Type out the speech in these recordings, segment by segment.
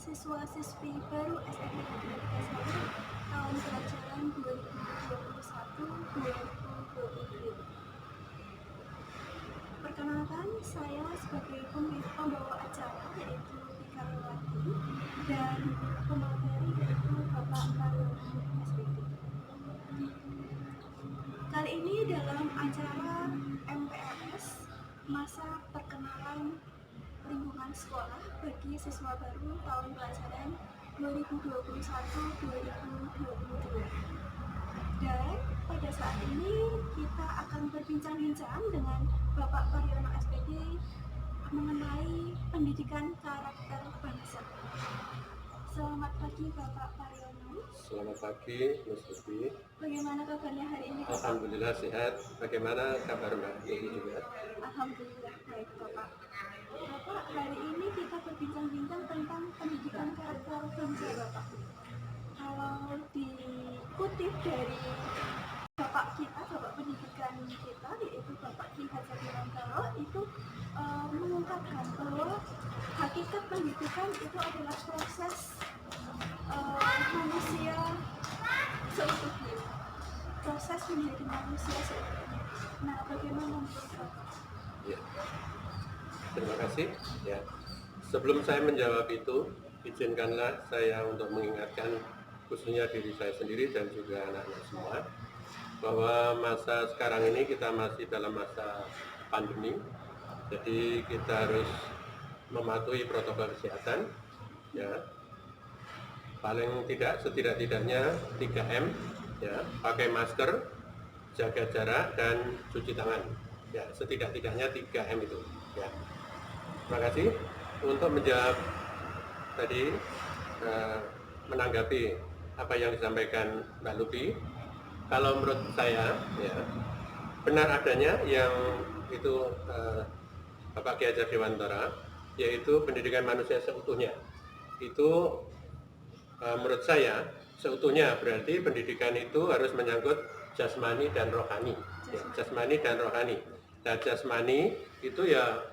siswa-siswi baru SMP Negeri 1 tahun pelajaran 2021-2022. Perkenalkan, saya sebagai pembawa acara yaitu Tika Lewati dan pemateri yaitu Bapak Mariono SPD. Kali ini dalam acara MPLS masa perkenalan lingkungan sekolah bagi siswa baru tahun pelajaran 2021-2022. Dan pada saat ini kita akan berbincang-bincang dengan Bapak Mariono SPD mengenai pendidikan karakter bangsa. Selamat pagi Bapak Mariono. Selamat pagi Mas Lutfi. Bagaimana kabarnya hari ini Bapak? Alhamdulillah sehat. Bagaimana kabar Mbak Dewi juga? Alhamdulillah baik Bapak. Bapak, hari ini kita berbincang-bincang tentang pendidikan karakter bangsa Bapak. Kalau dikutip dari Bapak kita, Bapak pendidikan kita, yaitu Bapak Ki Hajar Dewantara, itu mengungkapkan bahwa hakikat pendidikan itu adalah proses manusia seutuhnya, proses menjadi manusia seutuhnya. Nah, bagaimana menurut Bapak? Ya. Terima kasih. Ya. Sebelum saya menjawab itu, izinkanlah saya untuk mengingatkan khususnya diri saya sendiri dan juga anak-anak semua bahwa masa sekarang ini kita masih dalam masa pandemi. Jadi kita harus mematuhi protokol kesehatan, ya. Paling tidak setidak-tidaknya 3M, ya, pakai masker, jaga jarak dan cuci tangan. Ya, setidak-tidaknya 3M itu, ya. Terima kasih. Untuk menjawab tadi menanggapi apa yang disampaikan Mbak Lupi, kalau menurut saya, ya, benar adanya yang itu Bapak Ki Hajar Dewantara, yaitu pendidikan manusia seutuhnya. Itu menurut saya seutuhnya berarti pendidikan itu harus menyangkut jasmani dan rohani. Ya, jasmani dan rohani. Nah, jasmani itu ya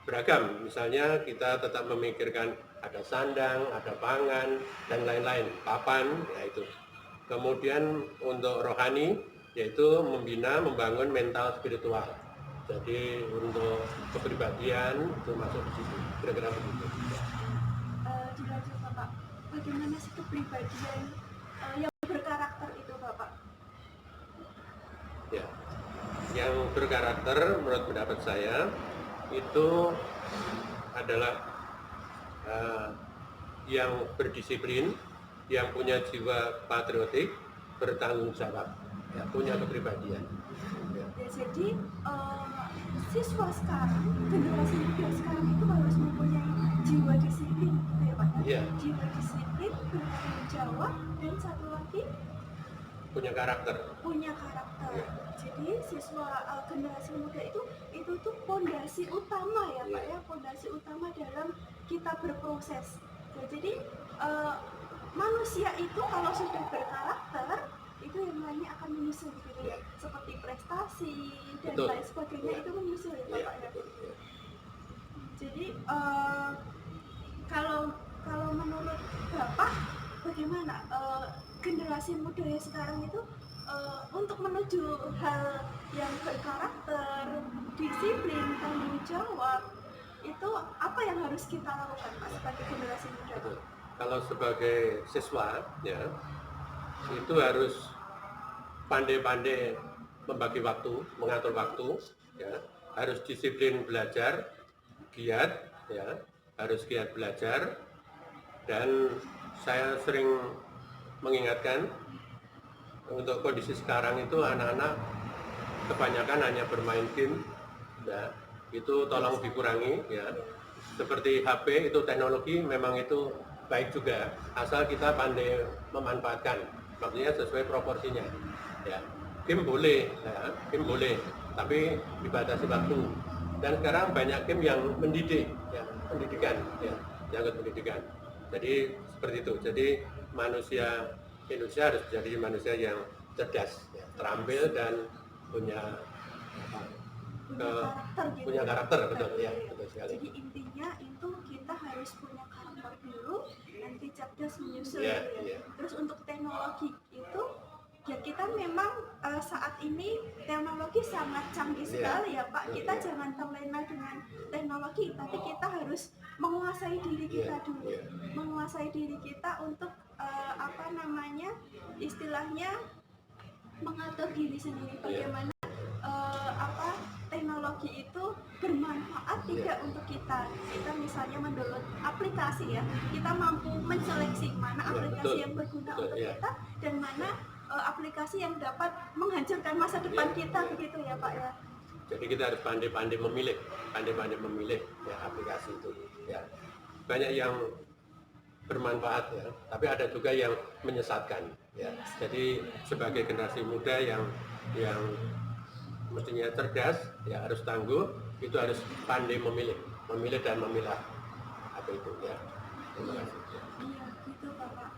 beragam. Misalnya kita tetap memikirkan ada sandang, ada pangan, dan lain-lain, papan, ya itu. Kemudian untuk rohani, yaitu membina, membangun mental spiritual. Jadi untuk kepribadian itu masuk di situ, kira-kira begitu. Dilanjut Bapak, bagaimana sih kepribadian yang berkarakter itu Bapak? Ya, yang berkarakter menurut pendapat saya itu adalah yang berdisiplin, yang punya jiwa patriotik, bertanggung jawab, ya, punya kepribadian. Ya. Ya, jadi siswa sekarang, generasi muda sekarang itu harus mempunyai jiwa disiplin, gitu ya Pak? Ya. Jiwa disiplin, bertanggung jawab, dan satu lagi Punya karakter. punya karakter. Ya. Jadi siswa generasi muda itu tuh fondasi utama ya Pak ya, fondasi utama dalam kita berproses. Ya, jadi manusia itu kalau sudah berkarakter itu yang lainnya akan menyusul gitu ya. Seperti prestasi dan Betul. lain sebagainya itu menyusul ya Ya, Bapak ya. betul, ya. Jadi kalau menurut Bapak bagaimana generasi muda yang sekarang itu untuk menuju hal yang berkarakter, disiplin, tanggung jawab, itu apa yang harus kita lakukan Pak sebagai generasi muda? Betul. Kalau sebagai siswa, ya, itu harus pandai-pandai membagi waktu, mengatur waktu, ya, harus disiplin belajar, giat, ya, harus giat belajar, dan saya sering mengingatkan untuk kondisi sekarang itu anak-anak kebanyakan hanya bermain game, ya, itu tolong dikurangi, ya. Seperti HP itu teknologi memang itu baik juga, asal kita pandai memanfaatkan, maksudnya sesuai proporsinya, ya. Game boleh, ya, game boleh, tapi dibatasi waktu. Dan sekarang banyak game yang mendidik, ya, pendidikan, ya, menyangkut pendidikan. Jadi seperti itu. Jadi manusia Indonesia harus jadi manusia yang cerdas, ya, terampil dan punya Punya karakter gitu. punya karakter, betul, ya, betul sekali. Jadi intinya itu kita harus punya karakter dulu, nanti cerdas menyusul Iya, gitu ya. iya. Terus untuk teknologi itu ya kita memang saat ini teknologi sangat canggih Iya. sekali ya Pak. Kita Iya. jangan terlena dengan teknologi, tapi kita harus menguasai diri kita Iya, dulu, iya. menguasai diri kita untuk apa namanya, istilahnya mengatur diri sendiri, bagaimana apa teknologi itu bermanfaat tidak untuk kita. Kita misalnya mendownload aplikasi ya, kita mampu menseleksi mana Ya, aplikasi betul. yang berguna Betul, untuk ya. kita dan mana aplikasi yang dapat menghancurkan masa depan Ya. kita, begitu ya Pak ya. Jadi kita harus pandai-pandai memilih ya, aplikasi itu. Ya. Banyak yang bermanfaat ya, tapi ada juga yang menyesatkan. Ya. Jadi sebagai generasi muda yang mestinya cerdas, ya harus tangguh, itu harus pandai memilih dan memilah apa itu ya. Terima kasih. Ya. Iya, gitu Bapak.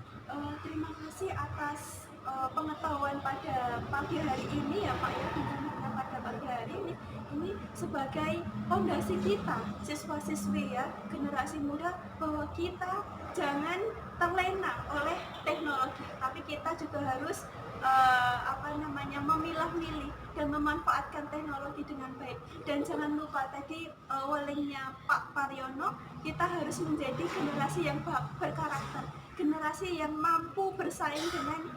Terima kasih atas pengetahuan pada pagi hari ini ya Pak ya, bincang-bincang pada pagi hari ini. Ini sebagai fondasi kita, siswa-siswi ya, generasi muda, bahwa kita jangan terlena oleh teknologi, tapi kita juga harus apa namanya, memilah-milih dan memanfaatkan teknologi dengan baik. Dan jangan lupa tadi wallingnya Pak Paryono, kita harus menjadi generasi yang berkarakter, generasi yang mampu bersaing dengan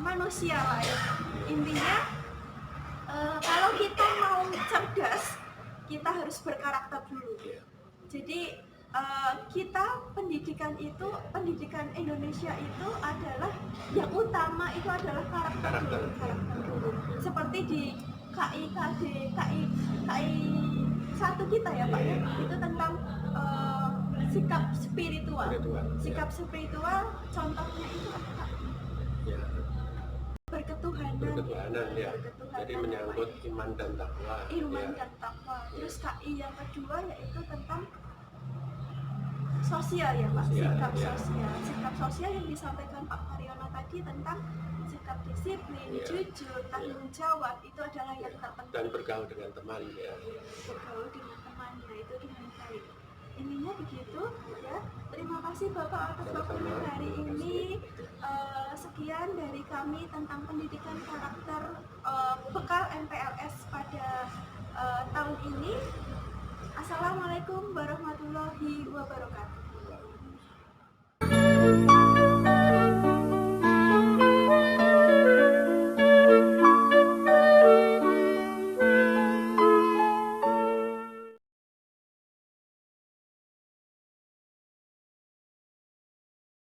manusia lain. Intinya kalau kita mau cerdas, kita harus berkarakter dulu. Jadi kita pendidikan Indonesia itu adalah yang utama, itu adalah karakter dulu. Seperti di KI 1 kita ya Pak ya, itu tentang sikap spiritual. Sikap spiritual contohnya itu apa Pak? Ya. Berketuhanan Ya. Jadi menyangkut iman dan takwa. Dan takwa. Terus KI yang kedua yaitu tentang sosial ya Pak, sikap sosial yang disampaikan Pak Paryono tadi tentang sikap disiplin, jujur, tanggung jawab, itu adalah yang terpenting. Dan bergaul dengan teman ya. Bergaul dengan temannya itu dengan baik. Ininya begitu ya. Terima kasih Bapak atas waktunya hari ini. Sekian dari kami tentang pendidikan karakter bekal MPLS pada tahun ini. Assalamualaikum warahmatullahi wabarakatuh.